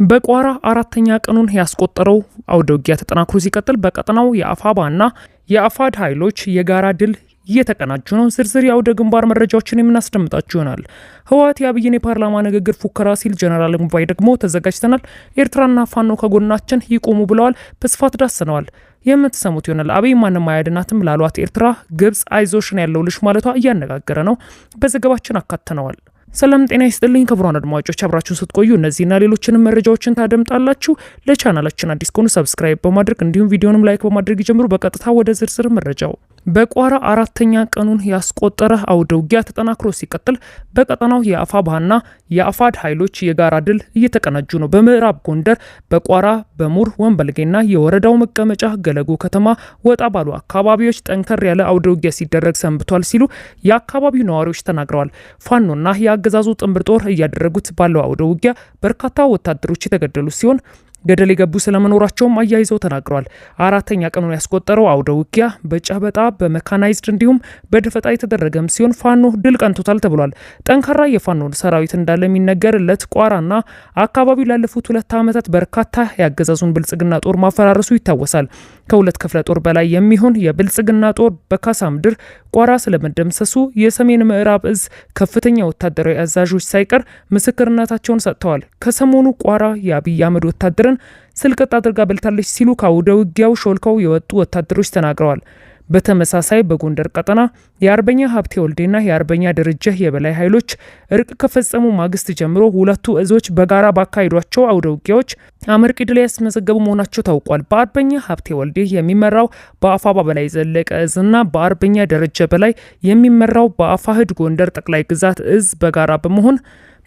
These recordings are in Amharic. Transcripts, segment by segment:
በቋራ አራተኛ ቀኑን ያስቆጠረው አውደ ውጊያ ተጠናክሮ ሲቀጥል በቀጠናው የአፋባና የአፋድ ኃይሎች የጋራ ድል እየተቀናጁ ነው። ዝርዝር የአውደ ግንባር መረጃዎችን የምናስደምጣችሁ ይሆናል። ህወሓት የአብይን የፓርላማ ንግግር ፉከራ ሲል ጀነራል ሙባይ ደግሞ ተዘጋጅተናል፣ ኤርትራና ፋኖ ከጎናችን ይቆሙ ብለዋል። በስፋት ዳስነዋል። የምትሰሙት ይሆናል። አብይ ማንም አያድናትም ላሏት ኤርትራ ግብጽ አይዞሽን ያለውልሽ ማለቷ እያነጋገረ ነው። በዘገባችን አካተነዋል። ሰላም ጤና ይስጥልኝ ክቡራን አድማጮች፣ አብራችሁን ስትቆዩ እነዚህና ሌሎችንም መረጃዎችን ታደምጣላችሁ። ለቻናላችን አዲስ ከሆኑ ሰብስክራይብ በማድረግ እንዲሁም ቪዲዮንም ላይክ በማድረግ ይጀምሩ። በቀጥታ ወደ ዝርዝር መረጃው። በቋራ አራተኛ ቀኑን ያስቆጠረ አውደ ውጊያ ተጠናክሮ ሲቀጥል በቀጠናው የአፋባና የአፋድ ኃይሎች የጋራ ድል እየተቀናጁ ነው። በምዕራብ ጎንደር በቋራ በሙር ወንበልጌና የወረዳው መቀመጫ ገለጎ ከተማ ወጣ ባሉ አካባቢዎች ጠንከር ያለ አውደ ውጊያ ሲደረግ ሰንብቷል ሲሉ የአካባቢው ነዋሪዎች ተናግረዋል። ፋኖና የአገዛዙ ጥምር ጦር እያደረጉት ባለው አውደ ውጊያ በርካታ ወታደሮች የተገደሉ ሲሆን ገደል የገቡ ስለመኖራቸውም አያይዘው ተናግረዋል። አራተኛ ቀኑን ያስቆጠረው አውደ ውጊያ በጨበጣ በመካናይዝድ እንዲሁም በደፈጣ የተደረገም ሲሆን ፋኖ ድል ቀንቶታል ተብሏል። ጠንካራ የፋኖ ሰራዊት እንዳለ የሚነገርለት ቋራና አካባቢው ላለፉት 2 ዓመታት በርካታ ያገዛዙን ብልጽግና ጦር ማፈራረሱ ይታወሳል። ከ2 ክፍለ ጦር በላይ የሚሆን የብልጽግና ጦር በካሳ ምድር ቋራ ስለመደምሰሱ የሰሜን ምዕራብ እዝ ከፍተኛ ወታደራዊ አዛዦች ሳይቀር ምስክርነታቸውን ሰጥተዋል። ከሰሞኑ ቋራ የአብይ አህመድ ወታደር ስልቅጥ አድርጋ በልታለች ሲሉ ከአውደ ውጊያው ሾልከው የወጡ ወታደሮች ተናግረዋል። በተመሳሳይ በጎንደር ቀጠና የአርበኛ ሀብቴ ወልዴና የአርበኛ ደረጀ የበላይ ኃይሎች እርቅ ከፈጸሙ ማግስት ጀምሮ ሁለቱ እዞች በጋራ ባካሄዷቸው አውደ ውጊያዎች አመርቂ ድል ያስመዘገቡ መሆናቸው ታውቋል። በአርበኛ ሀብቴ ወልዴ የሚመራው በአፋባ በላይ ዘለቀ እዝና በአርበኛ ደረጀ በላይ የሚመራው በአፋህድ ጎንደር ጠቅላይ ግዛት እዝ በጋራ በመሆን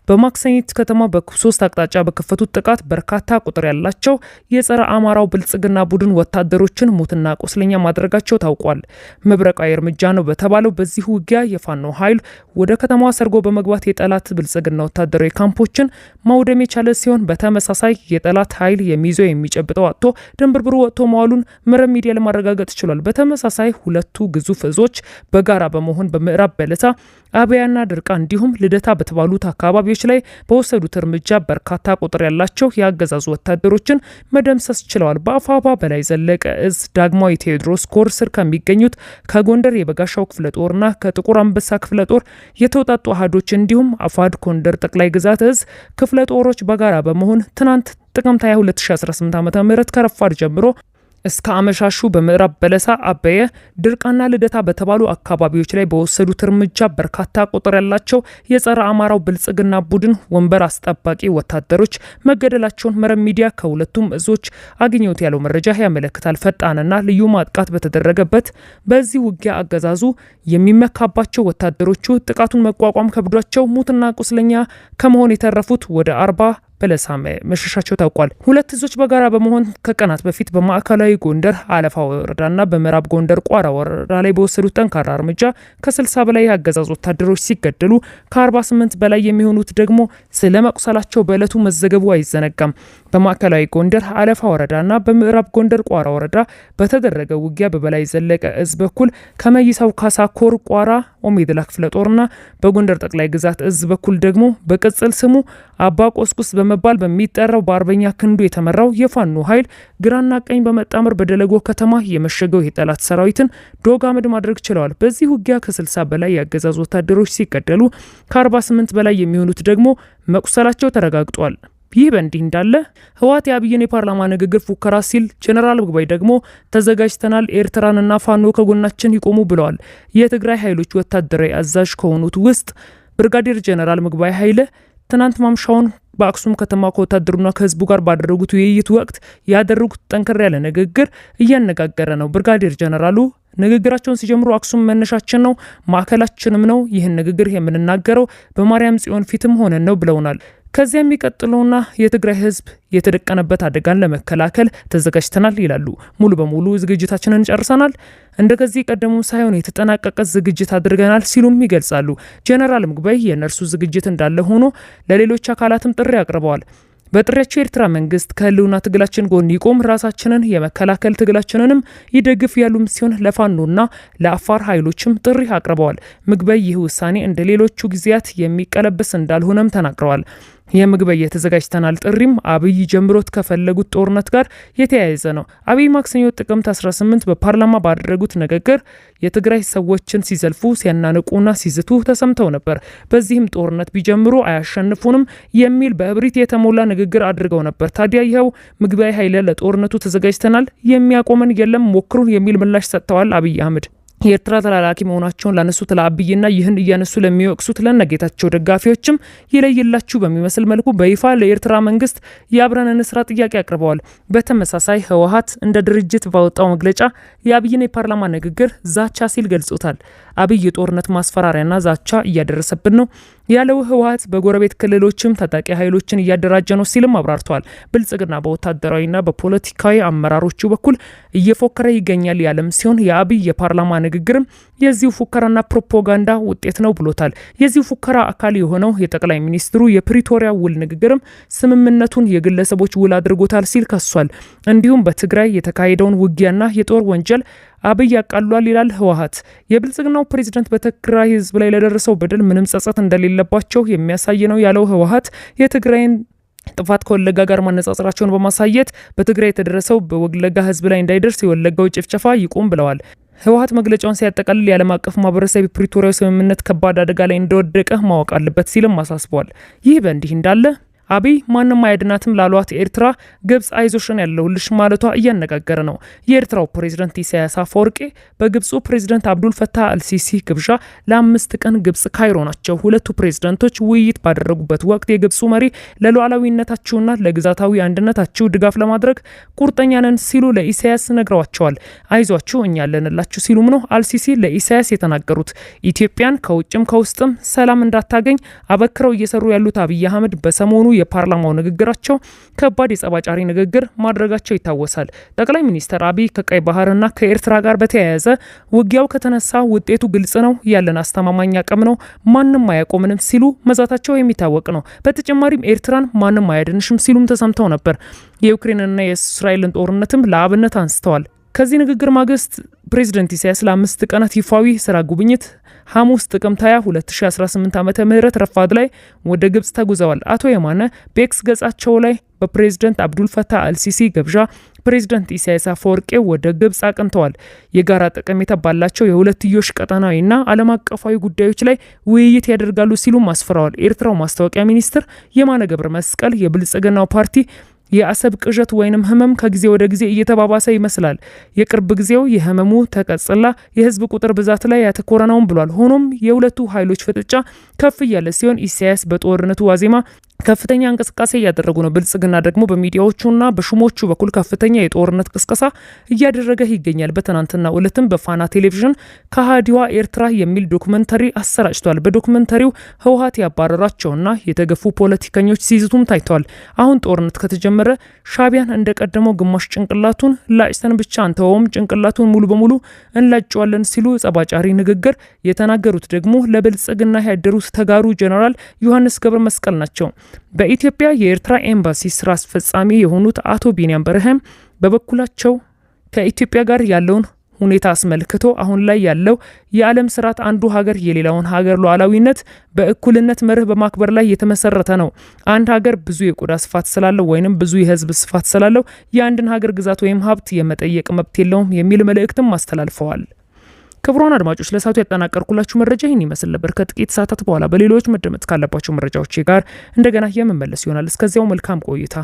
በማክሰኝት ከተማ በ3 አቅጣጫ በከፈቱት ጥቃት በርካታ ቁጥር ያላቸው የጸረ አማራው ብልጽግና ቡድን ወታደሮችን ሞትና ቆስለኛ ማድረጋቸው ታውቋል። መብረቃዊ እርምጃ ነው በተባለው በዚህ ውጊያ የፋኖ ኃይል ወደ ከተማዋ ሰርጎ በመግባት የጠላት ብልጽግና ወታደራዊ ካምፖችን ማውደም የቻለ ሲሆን በተመሳሳይ የጠላት ኃይል የሚይዘው የሚጨብጠው አጥቶ ድንብርብሩ ወጥቶ መዋሉን መረብ ሚዲያ ለማረጋገጥ ችሏል። በተመሳሳይ ሁለቱ ግዙፍ እዞች በጋራ በመሆን በምዕራብ በለሳ አብያና ድርቃ እንዲሁም ልደታ በተባሉት አካባቢዎች ላይ በወሰዱት እርምጃ በርካታ ቁጥር ያላቸው የአገዛዙ ወታደሮችን መደምሰስ ችለዋል። በአፋባ በላይ ዘለቀ እዝ ዳግማዊ ቴዎድሮስ ኮር ስር ከሚገኙት ከጎንደር የበጋሻው ክፍለ ጦርና ከጥቁር አንበሳ ክፍለ ጦር የተውጣጡ አሃዶች እንዲሁም አፋድ ጎንደር ጠቅላይ ግዛት እዝ ክፍለ ጦሮች በጋራ በመሆን ትናንት ጥቅምት 22 2018 ዓ.ም ከረፋድ ጀምሮ እስከ አመሻሹ በምዕራብ በለሳ አበየ ድርቃና ልደታ በተባሉ አካባቢዎች ላይ በወሰዱት እርምጃ በርካታ ቁጥር ያላቸው የጸረ አማራው ብልጽግና ቡድን ወንበር አስጠባቂ ወታደሮች መገደላቸውን መረብ ሚዲያ ከሁለቱም እዞች አግኘውት ያለው መረጃ ያመለክታል። ፈጣንና ልዩ ማጥቃት በተደረገበት በዚህ ውጊያ አገዛዙ የሚመካባቸው ወታደሮቹ ጥቃቱን መቋቋም ከብዷቸው ሙትና ቁስለኛ ከመሆን የተረፉት ወደ 40 በለሳ መሸሻቸው ታውቋል። ሁለት እዞች በጋራ በመሆን ከቀናት በፊት በማዕከላዊ ጎንደር አለፋ ወረዳና በምዕራብ ጎንደር ቋራ ወረዳ ላይ በወሰዱት ጠንካራ እርምጃ ከ60 በላይ የአገዛዝ ወታደሮች ሲገደሉ ከ48 በላይ የሚሆኑት ደግሞ ስለ መቁሰላቸው በዕለቱ መዘገቡ አይዘነጋም። በማዕከላዊ ጎንደር አለፋ ወረዳና በምዕራብ ጎንደር ቋራ ወረዳ በተደረገ ውጊያ በበላይ ዘለቀ እዝ በኩል ከመይሳው ካሳ ኮር ቋራ ኦሜድላ ክፍለ ጦርና በጎንደር ጠቅላይ ግዛት እዝ በኩል ደግሞ በቅጽል ስሙ አባ ቆስቁስ በመባል በሚጠራው በአርበኛ ክንዱ የተመራው የፋኖ ኃይል ግራና ቀኝ በመጣመር በደለጎ ከተማ የመሸገው የጠላት ሰራዊትን ዶግ አመድ ማድረግ ችለዋል። በዚህ ውጊያ ከ60 በላይ የአገዛዝ ወታደሮች ሲገደሉ ከ48 በላይ የሚሆኑት ደግሞ መቁሰላቸው ተረጋግጧል። ይህ በእንዲህ እንዳለ ህወሓት የአብይን የፓርላማ ንግግር ፉከራ ሲል ጀነራል ሙባይ ደግሞ ተዘጋጅተናል፣ ኤርትራንና ፋኖ ከጎናችን ይቆሙ ብለዋል። የትግራይ ኃይሎች ወታደራዊ አዛዥ ከሆኑት ውስጥ ብርጋዴር ጀነራል ሙባይ ኃይለ ትናንት ማምሻውን በአክሱም ከተማ ከወታደሩና ከህዝቡ ጋር ባደረጉት ውይይት ወቅት ያደረጉት ጠንከር ያለ ንግግር እያነጋገረ ነው። ብርጋዴር ጀነራሉ ንግግራቸውን ሲጀምሩ አክሱም መነሻችን ነው፣ ማዕከላችንም ነው። ይህን ንግግር የምንናገረው በማርያም ጽዮን ፊትም ሆነን ነው ብለውናል። ከዚያ የሚቀጥለውና የትግራይ ህዝብ የተደቀነበት አደጋን ለመከላከል ተዘጋጅተናል ይላሉ። ሙሉ በሙሉ ዝግጅታችንን ጨርሰናል፣ እንደከዚህ ቀደሙ ሳይሆን የተጠናቀቀ ዝግጅት አድርገናል ሲሉም ይገልጻሉ። ጀነራል ሙባይ የነርሱ ዝግጅት እንዳለ ሆኖ ለሌሎች አካላትም ጥሪ አቅርበዋል። በጥሪያቸው የኤርትራ መንግስት ከህልውና ትግላችን ጎን ይቆም፣ ራሳችንን የመከላከል ትግላችንንም ይደግፍ ያሉም ሲሆን ለፋኖና ለአፋር ኃይሎችም ጥሪ አቅርበዋል። ምግበይ ይህ ውሳኔ እንደ ሌሎቹ ጊዜያት የሚቀለበስ እንዳልሆነም ተናግረዋል። የመግቢያ ተዘጋጅተናል ጥሪም አብይ ጀምሮት ከፈለጉት ጦርነት ጋር የተያያዘ ነው። አብይ ማክሰኞ ጥቅምት 18 በፓርላማ ባደረጉት ንግግር የትግራይ ሰዎችን ሲዘልፉ ሲያናንቁና ሲዝቱ ተሰምተው ነበር። በዚህም ጦርነት ቢጀምሩ አያሸንፉንም የሚል በእብሪት የተሞላ ንግግር አድርገው ነበር። ታዲያ ይኸው መግቢያ ኃይለ ለጦርነቱ ተዘጋጅተናል የሚያቆመን የለም ሞክሩን የሚል ምላሽ ሰጥተዋል አብይ አህመድ። የኤርትራ ተላላኪ መሆናቸውን ላነሱት ለአብይና ይህን እያነሱ ለሚወቅሱት ለነጌታቸው ደጋፊዎችም ይለይላችሁ በሚመስል መልኩ በይፋ ለኤርትራ መንግስት የአብረን እንስራ ጥያቄ አቅርበዋል። በተመሳሳይ ህወሓት እንደ ድርጅት ባወጣው መግለጫ የአብይን የፓርላማ ንግግር ዛቻ ሲል ገልጾታል። አብይ የጦርነት ማስፈራሪያና ዛቻ እያደረሰብን ነው ያለው ህወሓት በጎረቤት ክልሎችም ታጣቂ ኃይሎችን እያደራጀ ነው ሲልም አብራርተዋል። ብልጽግና በወታደራዊና በፖለቲካዊ አመራሮቹ በኩል እየፎከረ ይገኛል ያለም ሲሆን የአብይ የፓርላማ ንግግርም የዚሁ ፉከራና ፕሮፓጋንዳ ውጤት ነው ብሎታል። የዚሁ ፉከራ አካል የሆነው የጠቅላይ ሚኒስትሩ የፕሪቶሪያ ውል ንግግርም ስምምነቱን የግለሰቦች ውል አድርጎታል ሲል ከሷል። እንዲሁም በትግራይ የተካሄደውን ውጊያና የጦር ወንጀል አብይ ያቃሏል ይላል ህወሓት። የብልጽግናው ፕሬዝዳንት በትግራይ ህዝብ ላይ ለደረሰው በደል ምንም ጸጸት እንደሌለባቸው የሚያሳይ ነው ያለው ህወሓት የትግራይን ጥፋት ከወለጋ ጋር ማነጻጸራቸውን በማሳየት በትግራይ የተደረሰው በወለጋ ህዝብ ላይ እንዳይደርስ የወለጋው ጭፍጨፋ ይቁም ብለዋል። ህወሓት መግለጫውን ሲያጠቃልል የዓለም አቀፍ ማህበረሰብ የፕሪቶሪያው ስምምነት ከባድ አደጋ ላይ እንደወደቀ ማወቅ አለበት ሲልም አሳስቧል። ይህ በእንዲህ እንዳለ አብይ ማንም አያድናትም ላሏት ኤርትራ ግብጽ አይዞሽን ያለውልሽ ማለቷ እያነጋገረ ነው። የኤርትራው ፕሬዝዳንት ኢሳያስ አፈወርቂ በግብጹ ፕሬዝዳንት አብዱል ፈታህ አልሲሲ ግብዣ ለ5 ቀን ግብጽ ካይሮ ናቸው። ሁለቱ ፕሬዝዳንቶች ውይይት ባደረጉበት ወቅት የግብጹ መሪ ለሉዓላዊነታችሁና ለግዛታዊ አንድነታችሁ ድጋፍ ለማድረግ ቁርጠኛ ነን ሲሉ ለኢሳያስ ነግረዋቸዋል። አይዟችሁ እኛ አለንላችሁ ሲሉም ነው አልሲሲ ለኢሳያስ የተናገሩት። ኢትዮጵያን ከውጭም ከውስጥም ሰላም እንዳታገኝ አበክረው እየሰሩ ያሉት አብይ አህመድ በሰሞኑ የፓርላማው ንግግራቸው ከባድ የጸባጫሪ ንግግር ማድረጋቸው ይታወሳል። ጠቅላይ ሚኒስትር አብይ ከቀይ ባህርና ከኤርትራ ጋር በተያያዘ ውጊያው ከተነሳ ውጤቱ ግልጽ ነው፣ ያለን አስተማማኝ አቅም ነው፣ ማንም አያቆምንም ሲሉ መዛታቸው የሚታወቅ ነው። በተጨማሪም ኤርትራን ማንም አያድንሽም ሲሉም ተሰምተው ነበር። የዩክሬንና የእስራኤልን ጦርነትም ለአብነት አንስተዋል። ከዚህ ንግግር ማግስት ፕሬዝዳንት ኢሳያስ ለ5 ቀናት ይፋዊ ስራ ጉብኝት ሐሙስ ጥቅምት 20 2018 ዓመተ ምህረት ረፋድ ላይ ወደ ግብጽ ተጉዘዋል። አቶ የማነ በኤክስ ገጻቸው ላይ በፕሬዝዳንት አብዱል ፈታህ አልሲሲ ግብዣ ፕሬዝዳንት ኢሳያስ አፈወርቂ ወደ ግብጽ አቅንተዋል። የጋራ ጠቀሜታ ባላቸው የሁለትዮሽ ቀጠናዊና ዓለም አቀፋዊ ጉዳዮች ላይ ውይይት ያደርጋሉ ሲሉም አስፈራዋል። ኤርትራው ማስታወቂያ ሚኒስትር የማነ ገብረ መስቀል የብልጽግናው ፓርቲ የአሰብ ቅዠት ወይንም ህመም ከጊዜ ወደ ጊዜ እየተባባሰ ይመስላል። የቅርብ ጊዜው የህመሙ ተቀጽላ የህዝብ ቁጥር ብዛት ላይ ያተኮረ ነውም ብሏል። ሆኖም የሁለቱ ኃይሎች ፍጥጫ ከፍ እያለ ሲሆን ኢሳያስ በጦርነቱ ዋዜማ ከፍተኛ እንቅስቃሴ እያደረጉ ነው። ብልጽግና ደግሞ በሚዲያዎቹና በሹሞቹ በኩል ከፍተኛ የጦርነት ቅስቀሳ እያደረገ ይገኛል። በትናንትናው ዕለትም በፋና ቴሌቪዥን ከሃዲዋ ኤርትራ የሚል ዶክመንተሪ አሰራጭቷል። በዶክመንተሪው ህወሓት ያባረራቸውና የተገፉ ፖለቲከኞች ሲይዙም ታይተዋል። አሁን ጦርነት ከተጀመረ ሻቢያን እንደቀደመው ግማሽ ጭንቅላቱን ላጭተን ብቻ አንተውም ጭንቅላቱን ሙሉ በሙሉ እንላጨዋለን ሲሉ ጸባጫሪ ንግግር የተናገሩት ደግሞ ለብልጽግና ያደሩት ተጋሩ ጀነራል ዮሐንስ ገብረ መስቀል ናቸው። በኢትዮጵያ የኤርትራ ኤምባሲ ስራ አስፈጻሚ የሆኑት አቶ ቢንያም በርሀም በበኩላቸው ከኢትዮጵያ ጋር ያለውን ሁኔታ አስመልክቶ አሁን ላይ ያለው የዓለም ስርዓት አንዱ ሀገር የሌላውን ሀገር ሉዓላዊነት በእኩልነት መርህ በማክበር ላይ የተመሰረተ ነው። አንድ ሀገር ብዙ የቆዳ ስፋት ስላለው ወይንም ብዙ የህዝብ ስፋት ስላለው የአንድን ሀገር ግዛት ወይም ሀብት የመጠየቅ መብት የለውም የሚል መልእክትም አስተላልፈዋል። ክቡራን አድማጮች ለሰዓቱ ያጠናቀርኩላችሁ መረጃ ይህን ይመስል ነበር። ከጥቂት ሰዓታት በኋላ በሌሎች መደመጥ ካለባቸው መረጃዎች ጋር እንደገና የምመለስ ይሆናል። እስከዚያው መልካም ቆይታ